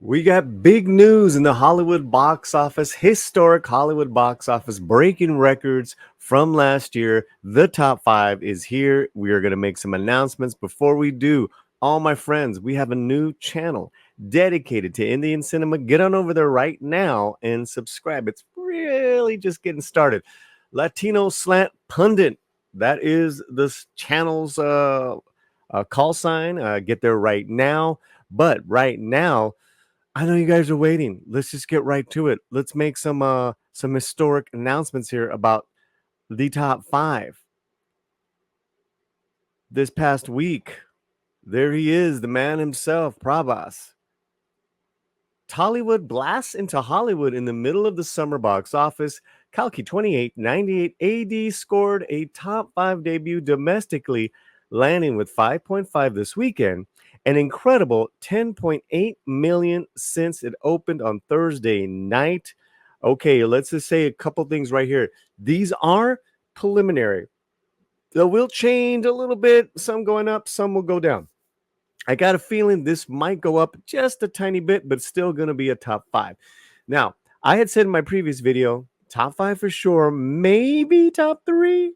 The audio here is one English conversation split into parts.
We got big news in the Hollywood box office, historic Hollywood box office, breaking records from last year. The top five is here. We are going to make some announcements. Before we do, all my friends, we have a new channel dedicated to Indian cinema. Get on over there right now and subscribe. It's really just getting started. Latino Slant Pundit. That is this channel's call sign. Get there right now. But right now, I know you guys are waiting. Let's just get right to it. Let's make some historic announcements here about the top five. This past week, there he is, the man himself, Prabhas. Tollywood blasts into Hollywood in the middle of the summer box office. Kalki 2898 AD scored a top five debut domestically, landing with 5.5 this weekend. An incredible 10.8 million since it opened on Thursday night. Okay, let's just say a couple things right here. These are preliminary. They will change a little bit, some going up, some will go down. I got a feeling this might go up just a tiny bit, but still going to be a top five. Now, I had said in my previous video, top five for sure, maybe top three.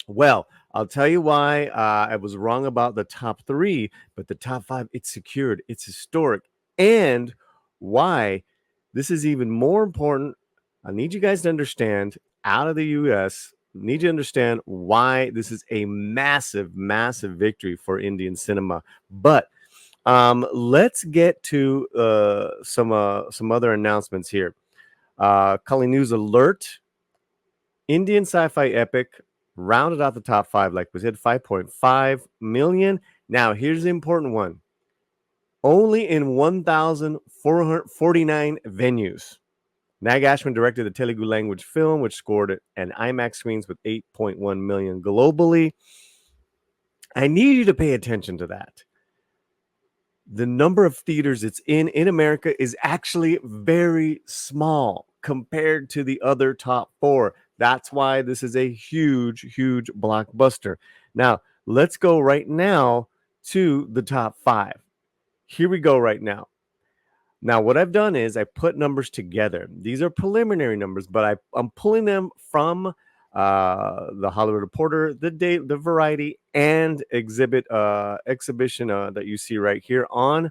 Well, I'll tell you why I was wrong about the top three, but the top five, it's secured, it's historic, and why this is even more important. I need you guys to understand out of the US, need you to understand why this is a massive, massive victory for Indian cinema. But let's get to some other announcements here. Calling news alert. Indian sci-fi epic rounded out the top five, like we said, 5.5 million. Now, here's the important one. Only in 1,449 venues. Nag Ashwin directed the Telugu language film, which scored an IMAX screens with 8.1 million globally. I need you to pay attention to that. The number of theaters it's in America is actually very small compared to the other top four. That's why this is a huge, huge blockbuster. Now, let's go right now to the top five. Here we go right now. Now, what I've done is I put numbers together. These are preliminary numbers, but I'm pulling them from the Hollywood Reporter, the Variety, and exhibition that you see right here on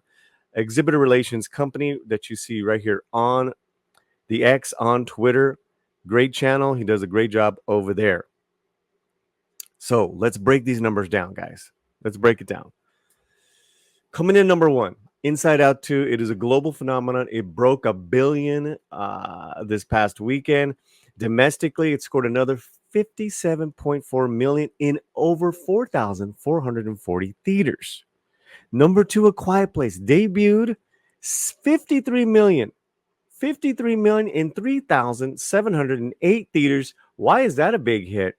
Exhibitor Relations Company that you see right here on the X on Twitter. Great channel. He does a great job over there. So let's break these numbers down, guys. Let's break it down. Coming in number one, Inside Out 2. It is a global phenomenon. It broke $1 billion this past weekend. Domestically, it scored another 57.4 million in over 4,440 theaters. Number two, A Quiet Place debuted 53 million. 53 million in 3,708 theaters. Why is that a big hit?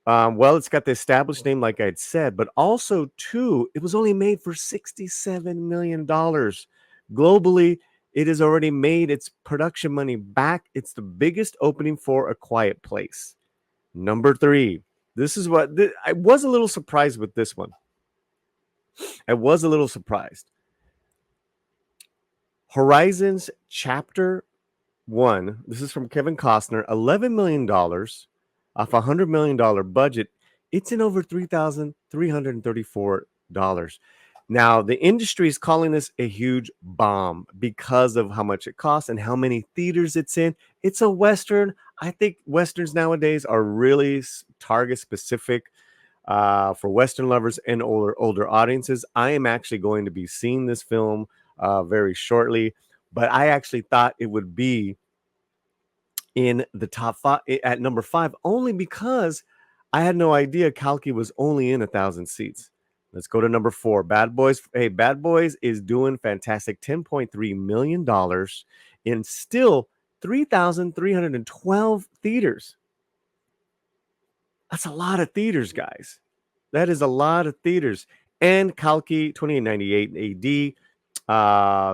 Well, it's got the established name, like I'd said, but also, too, it was only made for $67 million. Globally, it has already made its production money back. It's the biggest opening for A Quiet Place. Number three, this is what I was a little surprised with this one. I was a little surprised. Horizons Chapter 1. This is from Kevin Costner. $11 million off a $100 million budget. It's in over $3,334. Now, the industry is calling this a huge bomb because of how much it costs and how many theaters it's in. It's a Western. I think Westerns nowadays are really target specific for Western lovers and older audiences. I am actually going to be seeing this film very shortly, but I actually thought it would be in the top five at number five only because I had no idea Kalki was only in 1,000 seats. Let's go to number four. Bad Boys. Hey, Bad Boys is doing fantastic. $10.3 million in still 3,312 theaters. That's a lot of theaters, guys. That is a lot of theaters. And Kalki 2898 AD.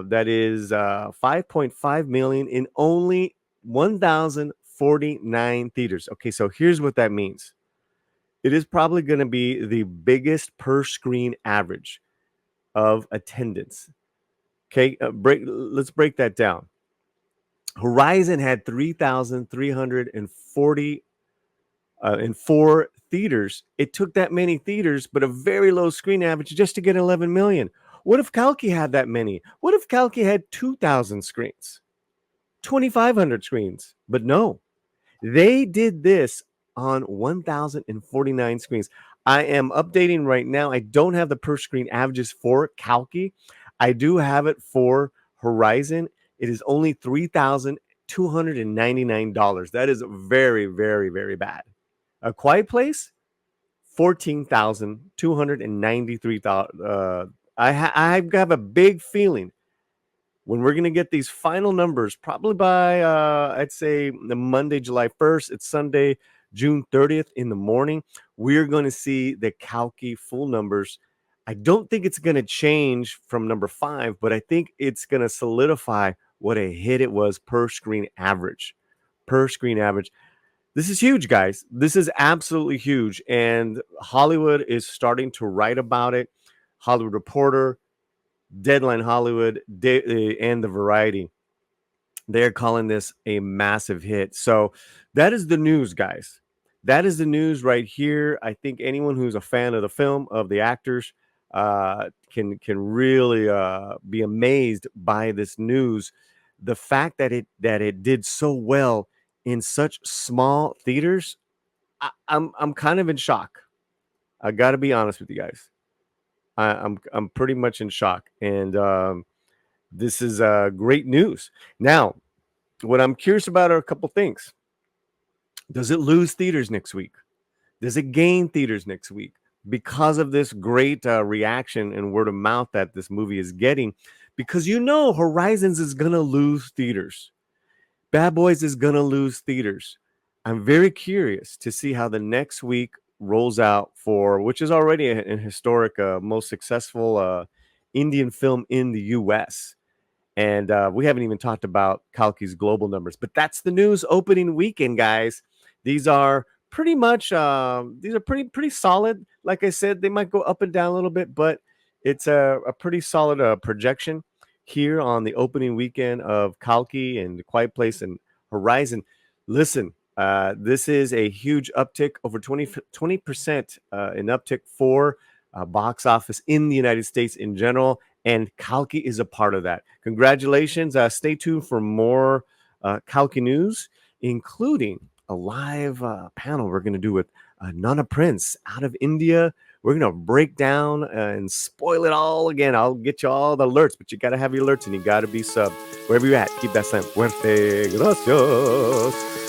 That is 5.5 million in only 1,049 theaters. Okay, so here's what that means. It is probably going to be the biggest per screen average of attendance. Okay, let's break that down. Horizon had 3,340 in 4 theaters. It took that many theaters, but a very low screen average just to get 11 million. What if Kalki had that many? What if Kalki had 2,000 screens, 2,500 screens? But no, they did this on 1,049 screens. I am updating right now. I don't have the per screen averages for Kalki. I do have it for Horizon. It is only $3,299. That is very, very, very bad. A Quiet Place, 14,293. I have a big feeling when we're going to get these final numbers, probably by I'd say the Monday, July 1st. It's Sunday, June 30th in the morning. We're going to see the Kalki full numbers. I don't think it's going to change from number 5, but I think it's going to solidify what a hit it was per screen average. Per screen average. This is huge, guys. This is absolutely huge. And Hollywood is starting to write about it. Hollywood Reporter, Deadline Hollywood, and the Variety. They're calling this a massive hit. So that is the news, guys. That is the news right here. I think anyone who's a fan of the film, of the actors, can really be amazed by this news. The fact that it did so well in such small theaters, I'm kind of in shock. I got to be honest with you guys. I'm pretty much in shock, and this is great news. Now, what I'm curious about are a couple things. Does it lose theaters next week? Does it gain theaters next week because of this great reaction and word of mouth that this movie is getting? Because Horizons is gonna lose theaters. Bad Boys is gonna lose theaters. I'm very curious to see how the next week rolls out for, which is already an historic, most successful Indian film in the U.S. And we haven't even talked about Kalki's global numbers, but that's the news opening weekend, guys. These are pretty much pretty solid. Like I said, they might go up and down a little bit, but it's a pretty solid projection here on the opening weekend of Kalki and the Quiet Place and Horizon. Listen, this is a huge uptick, over 20% in uptick for box office in the United States in general, and Kalki is a part of that. Congratulations. Stay tuned for more Kalki news, including a live panel we're going to do with Nana Prince out of India. We're going to break down and spoil it all again. I'll get you all the alerts, but you got to have your alerts and you got to be subbed. Wherever you're at, keep that slam fuerte. Gracias.